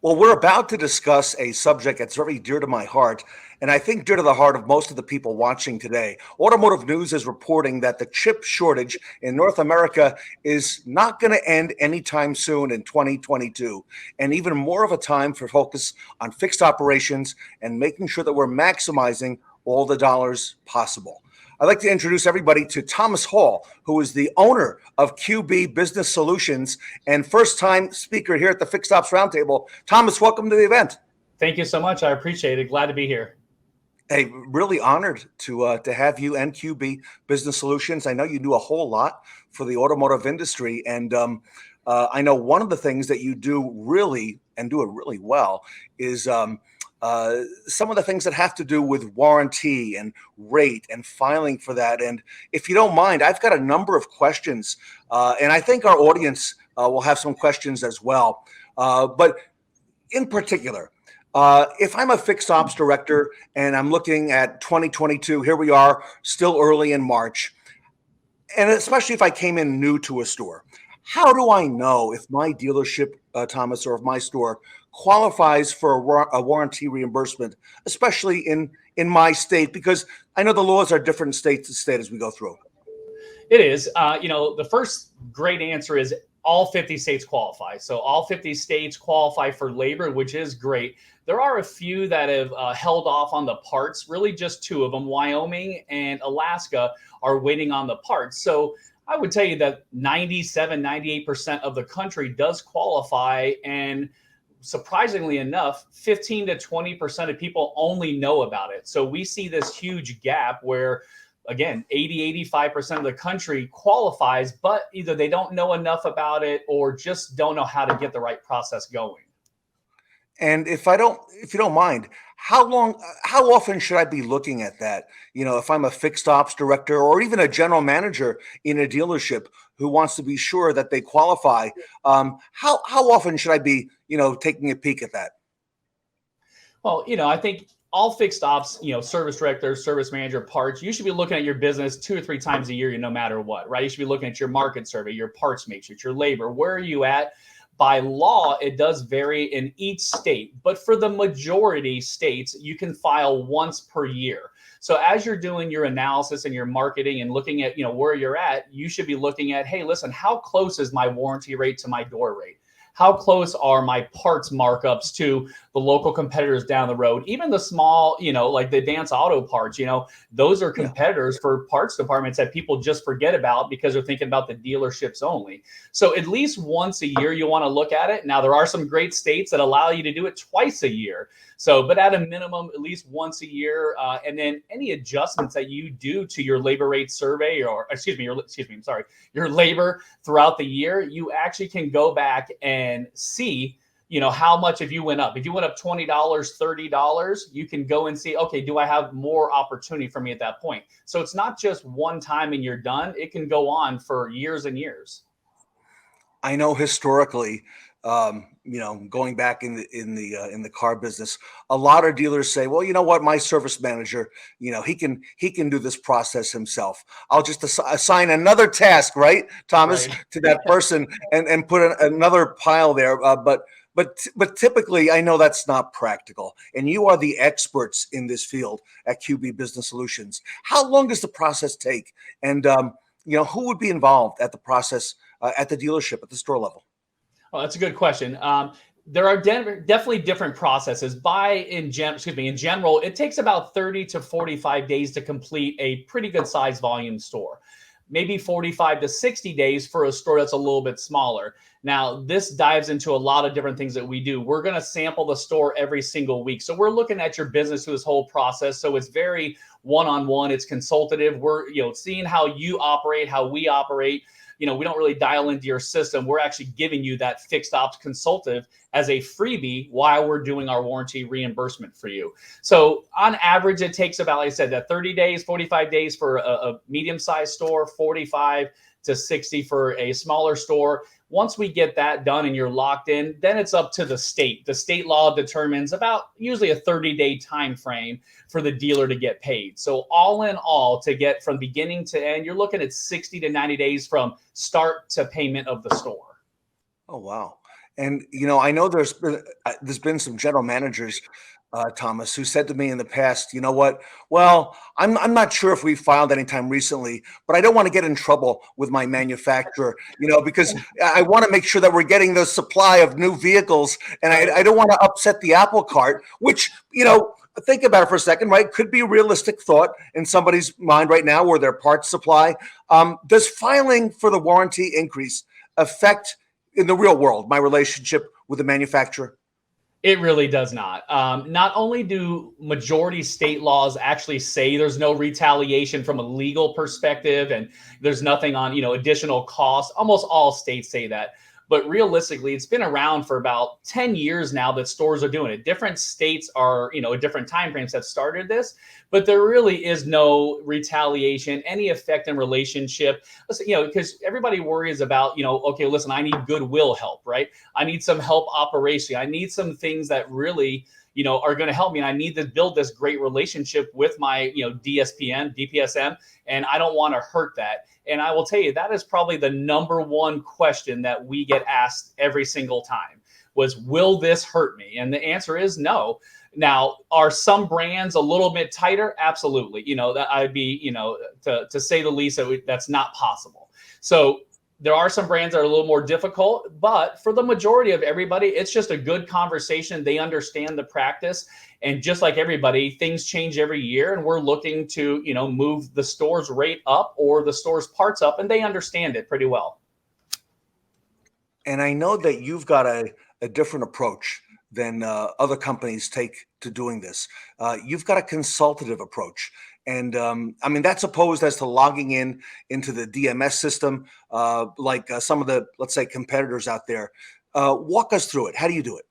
Well, we're about to discuss a subject that's very dear to my heart, and I think dear to the heart of most of the people watching today. Automotive News is reporting that the chip shortage in North America is not going to end anytime soon in 2022, and even more of a time for focus on fixed operations and making sure that we're maximizing all the dollars possible. I'd like to introduce everybody to Thomas Hall, who is the owner of QB Business Solutions and first-time speaker here at the Fixed Ops Roundtable. Thomas, welcome to the event. Thank you so much. I appreciate it. Glad to be here. Hey, really honored to have you and QB Business Solutions. I know you do a whole lot for the automotive industry, and I know one of the things that you do really and do it really well is some of the things that have to do with warranty and rate and filing for that. And if you don't mind, I've got a number of questions, and I think our audience will have some questions as well. But in particular, if I'm a fixed ops director and I'm looking at 2022, here we are, still early in March, and especially if I came in new to a store, how do I know if my dealership, Thomas, or if my store qualifies for a warranty reimbursement, especially in my state? Because I know the laws are different state to state as we go through. It is. The first great answer is all 50 states qualify. So all 50 states qualify for labor, which is great. There are a few that have held off on the parts, really just two of them. Wyoming and Alaska are waiting on the parts. So I would tell you that 97, 98% of the country does qualify. And surprisingly enough, 15 to 20% of people only know about it. So we see this huge gap where, again, 80, 85% of the country qualifies, but either they don't know enough about it or just don't know how to get the right process going. And if you don't mind, how often should I be looking at that? You know, if I'm a fixed ops director or even a general manager in a dealership who wants to be sure that they qualify, how often should I be, taking a peek at that? Well, I think all fixed ops, service director, service manager, parts, you should be looking at your business 2 or 3 times a year, no matter what, right? You should be looking at your market survey, your parts matrix, your labor. Where are you at? By law, it does vary in each state, but for the majority states, you can file once per year. So as you're doing your analysis and your marketing and looking at, where you're at, you should be looking at, hey, listen, how close is my warranty rate to my door rate? How close are my parts markups to the local competitors down the road? Even the small, like the Advanced Auto Parts, those are competitors for parts departments that people just forget about because they're thinking about the dealerships only. So at least once a year, you want to look at it. Now, there are some great states that allow you to do it twice a year. So, but at a minimum, at least once a year. And then any adjustments that you do to your labor rate survey your labor throughout the year, you actually can go back and see, how much if you went up. If you went up $20, $30, you can go and see, okay, do I have more opportunity for me at that point? So it's not just one time and you're done. It can go on for years and years. I know historically, going back in the car business, a lot of dealers say, well, you know what, my service manager, he can do this process himself. I'll just assign another task, right, Thomas, right, to that person and put another pile there. But typically, I know that's not practical. And you are the experts in this field at QB Business Solutions. How long does the process take? And who would be involved at the process at the dealership, at the store level? Oh, that's a good question. There are definitely different processes. In general, it takes about 30 to 45 days to complete a pretty good size volume store. Maybe 45 to 60 days for a store that's a little bit smaller. Now, this dives into a lot of different things that we do. We're going to sample the store every single week. So we're looking at your business through this whole process. So it's very one-on-one. It's consultative. We're seeing how you operate, how we operate. We don't really dial into your system. We're actually giving you that fixed ops consultative as a freebie while we're doing our warranty reimbursement for you. So on average, it takes about, like I said, that 30 days, 45 days for a medium-sized store, 45 to 60 for a smaller store. Once we get that done and you're locked in, then it's up to the state. The state law determines about usually a 30-day time frame for the dealer to get paid. So all in all, to get from beginning to end, you're looking at 60 to 90 days from start to payment of the store. Oh, wow. And I know there's been some general managers, Thomas, who said to me in the past, you know what? Well, I'm not sure if we filed anytime recently, but I don't want to get in trouble with my manufacturer, because I want to make sure that we're getting the supply of new vehicles, and I don't want to upset the apple cart, which think about it for a second, right? Could be a realistic thought in somebody's mind right now, or their parts supply. Does filing for the warranty increase affect in the real world my relationship with the manufacturer? It really does not. Not only do majority state laws actually say there's no retaliation from a legal perspective, and there's nothing on additional costs. Almost all states say that, but realistically, it's been around for about 10 years now that stores are doing it. Different states are at different time frames have started this, but there really is no retaliation, any effect in relationship. Listen, because everybody worries about okay, listen, I need goodwill help, right? I need some help operationally. I need some things that really, are going to help me. And I need to build this great relationship with my, DSPM, DPSM, and I don't want to hurt that. And I will tell you, that is probably the number one question that we get asked every single time was, will this hurt me? And the answer is no. Now, are some brands a little bit tighter? Absolutely. That I'd be, to say the least, that's not possible. So there are some brands that are a little more difficult, but for the majority of everybody, it's just a good conversation. They understand the practice. And just like everybody, things change every year, and we're looking to, move the store's rate up or the store's parts up, and they understand it pretty well. And I know that you've got a different approach than other companies take to doing this. You've got a consultative approach. And I mean, that's opposed as to logging into the DMS system, like some of the, let's say, competitors out there. Walk us through it. How do you do it?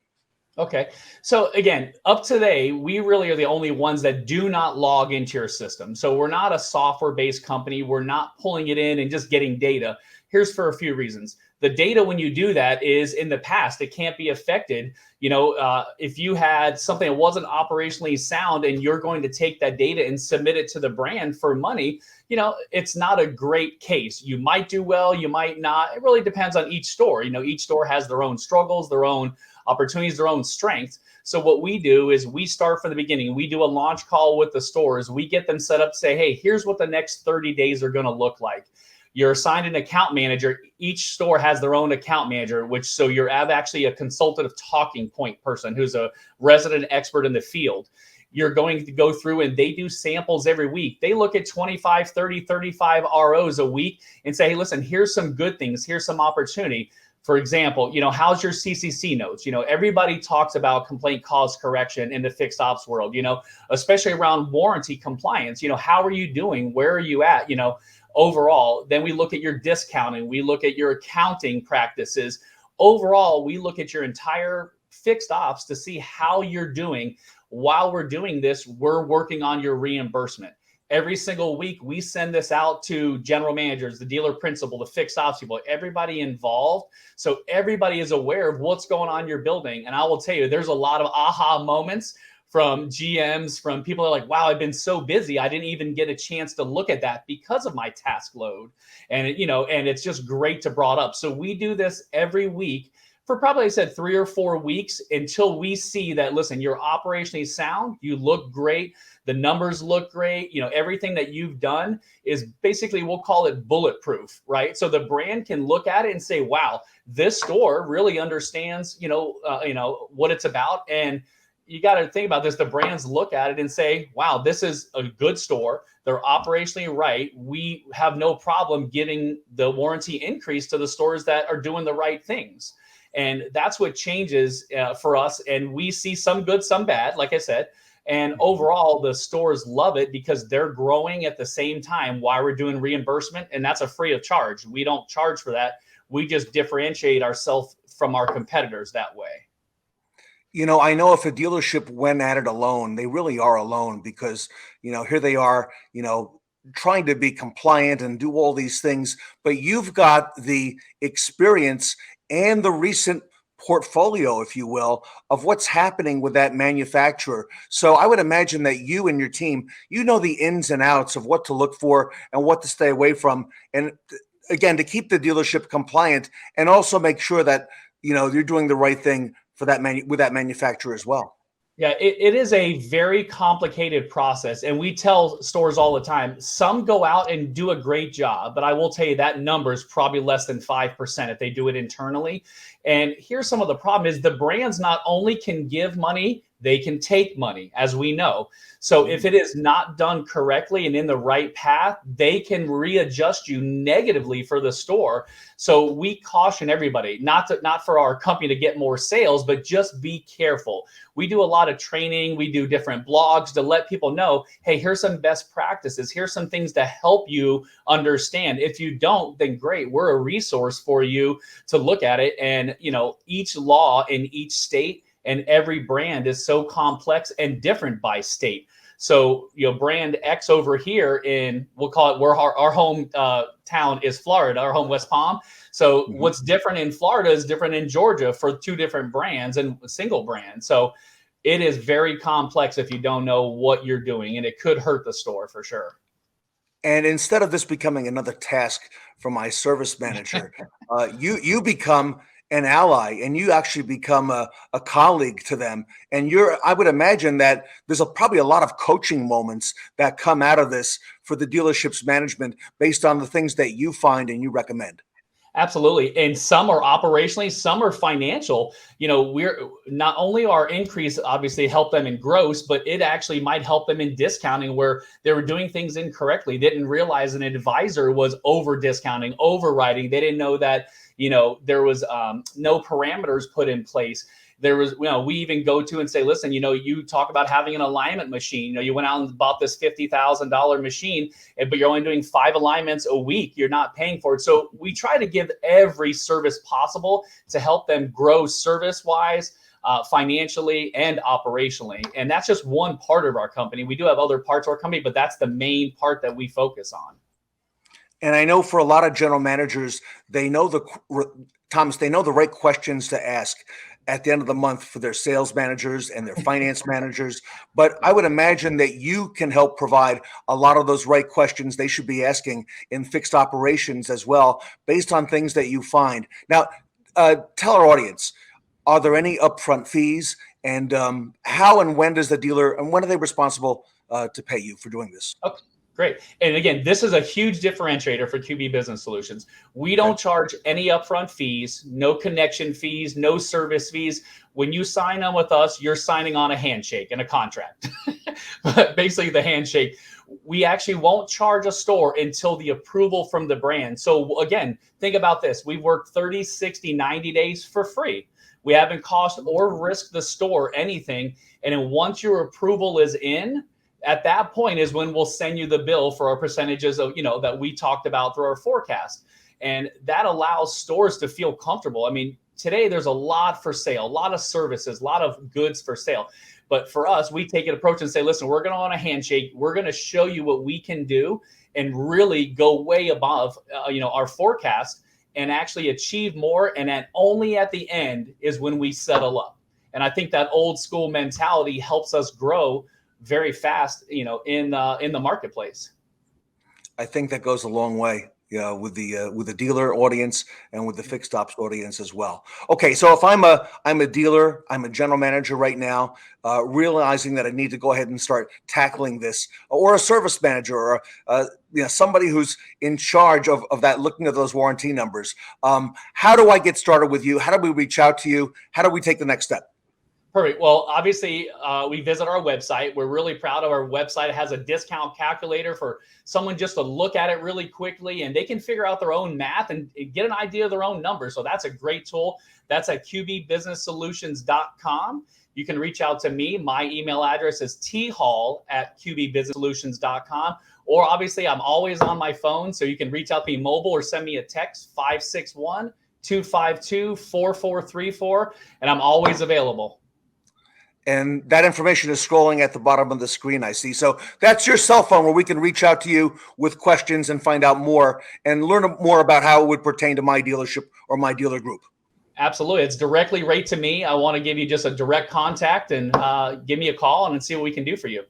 Okay. So again, up to today, we really are the only ones that do not log into your system. So we're not a software-based company. We're not pulling it in and just getting data. Here's for a few reasons. The data, when you do that, is in the past. It can't be affected. If you had something that wasn't operationally sound and you're going to take that data and submit it to the brand for money, it's not a great case. You might do well, you might not. It really depends on each store. Each store has their own struggles, their own opportunities, their own strengths. So what we do is we start from the beginning. We do a launch call with the stores. We get them set up, say, hey, here's what the next 30 days are going to look like. You're assigned an account manager. Each store has their own account manager, so you're actually a consultative talking point person who's a resident expert in the field. You're going to go through, and they do samples every week. They look at 25, 30, 35 ROs a week and say, hey, listen, here's some good things. Here's some opportunity. For example, how's your CCC notes? Everybody talks about complaint cause correction in the fixed ops world, especially around warranty compliance. How are you doing? Where are you at? Overall. Then we look at your discounting. We look at your accounting practices. Overall, we look at your entire fixed ops to see how you're doing. While we're doing this, we're working on your reimbursement. Every single week, we send this out to general managers, the dealer principal, the fixed ops people, everybody involved. So everybody is aware of what's going on in your building. And I will tell you, there's a lot of aha moments from GMs, from people that are like, wow, I've been so busy. I didn't even get a chance to look at that because of my task load. And, and it's just great to brought up. So we do this every week for probably, I said, 3 or 4 weeks until we see that, listen, you're operationally sound. You look great. The numbers look great. Everything that you've done is basically, we'll call it bulletproof, right? So the brand can look at it and say, wow, this store really understands, what it's about. And you got to think about this. The brands look at it and say, wow, this is a good store. They're operationally right. We have no problem giving the warranty increase to the stores that are doing the right things. And that's what changes for us. And we see some good, some bad, like I said. And overall, the stores love it because they're growing at the same time while we're doing reimbursement. And that's a free of charge. We don't charge for that. We just differentiate ourselves from our competitors that way. I know if a dealership went at it alone, they really are alone because, here they are, trying to be compliant and do all these things. But you've got the experience and the recent portfolio, if you will, of what's happening with that manufacturer. So I would imagine that you and your team, the ins and outs of what to look for and what to stay away from. And again, to keep the dealership compliant and also make sure that you're doing the right thing for that with that manufacturer as well. Yeah, it is a very complicated process. And we tell stores all the time, some go out and do a great job, but I will tell you that number is probably less than 5% if they do it internally. And here's some of the problem is the brands not only can give money, they can take money, as we know. So if it is not done correctly and in the right path, they can readjust you negatively for the store. So we caution everybody not for our company to get more sales, but just be careful. We do a lot of training. We do different blogs to let people know, hey, here's some best practices. Here's some things to help you understand. If you don't, then great. We're a resource for you to look at it. And, each law in each state and every brand is so complex and different by state. So, brand X over here we'll call it, where our home town is Florida, our home West Palm. So what's different in Florida is different in Georgia for two different brands and a single brand. So it is very complex if you don't know what you're doing, and it could hurt the store for sure. And instead of this becoming another task for my service manager, you become an ally, and you actually become a colleague to them. And I would imagine that there's probably a lot of coaching moments that come out of this for the dealership's management based on the things that you find and you recommend. Absolutely. And some are operationally, some are financial. We're not only our increase obviously help them in gross, but it actually might help them in discounting where they were doing things incorrectly. They didn't realize an advisor was over discounting, overriding. They didn't know that, there was no parameters put in place. There was, we even go to and say, listen, you talk about having an alignment machine. You went out and bought this $50,000 machine, but you're only doing 5 alignments a week. You're not paying for it. So we try to give every service possible to help them grow service-wise, financially, and operationally. And that's just one part of our company. We do have other parts of our company, but that's the main part that we focus on. And I know for a lot of general managers, they know the right questions to ask at the end of the month for their sales managers and their finance managers. But I would imagine that you can help provide a lot of those right questions they should be asking in fixed operations as well, based on things that you find. Now, tell our audience, are there any upfront fees, and how and when does the dealer, and when are they responsible to pay you for doing this? Okay. Great. And again, this is a huge differentiator for QB Business Solutions. We don't charge any upfront fees, no connection fees, no service fees. When you sign on with us, you're signing on a handshake and a contract. But basically the handshake, we actually won't charge a store until the approval from the brand. So again, think about this. We've worked 30, 60, 90 days for free. We haven't cost or risked the store anything. And then once your approval is in, at that point is when we'll send you the bill for our percentages of, that we talked about through our forecast. And that allows stores to feel comfortable. I mean, today there's a lot for sale, a lot of services, a lot of goods for sale. But for us, we take an approach and say, listen, we're going to on a handshake. We're going to show you what we can do and really go way above, our forecast and actually achieve more. And then only at the end is when we settle up. And I think that old school mentality helps us grow very fast, in the marketplace. I think that goes a long way, with the dealer audience and with the fixed ops audience as well. Okay, so if I'm a dealer, I'm a general manager right now, realizing that I need to go ahead and start tackling this, or a service manager, or somebody who's in charge of that, looking at those warranty numbers. How do I get started with you? How do we reach out to you? How do we take the next step? Perfect. Well, obviously, we visit our website. We're really proud of our website. It has a discount calculator for someone just to look at it really quickly, and they can figure out their own math and get an idea of their own numbers. So that's a great tool. That's at qbbusinesssolutions.com. You can reach out to me. My email address is thall@qbbusinesssolutions.com. Or obviously, I'm always on my phone, so you can reach out to me mobile or send me a text, 561-252-4434, and I'm always available. And that information is scrolling at the bottom of the screen, I see. So that's your cell phone where we can reach out to you with questions and find out more and learn more about how it would pertain to my dealership or my dealer group. Absolutely. It's directly right to me. I want to give you just a direct contact and give me a call and see what we can do for you.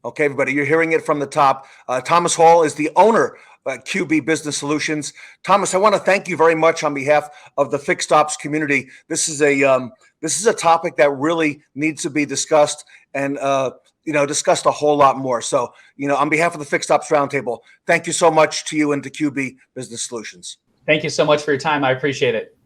Okay, everybody, you're hearing it from the top. Thomas Hall is the owner of QB Business Solutions. Thomas, I want to thank you very much on behalf of the Fixed Ops community. This is a topic that really needs to be discussed and discussed a whole lot more. So, on behalf of the Fixed Ops Roundtable, thank you so much to you and to QB Business Solutions. Thank you so much for your time. I appreciate it.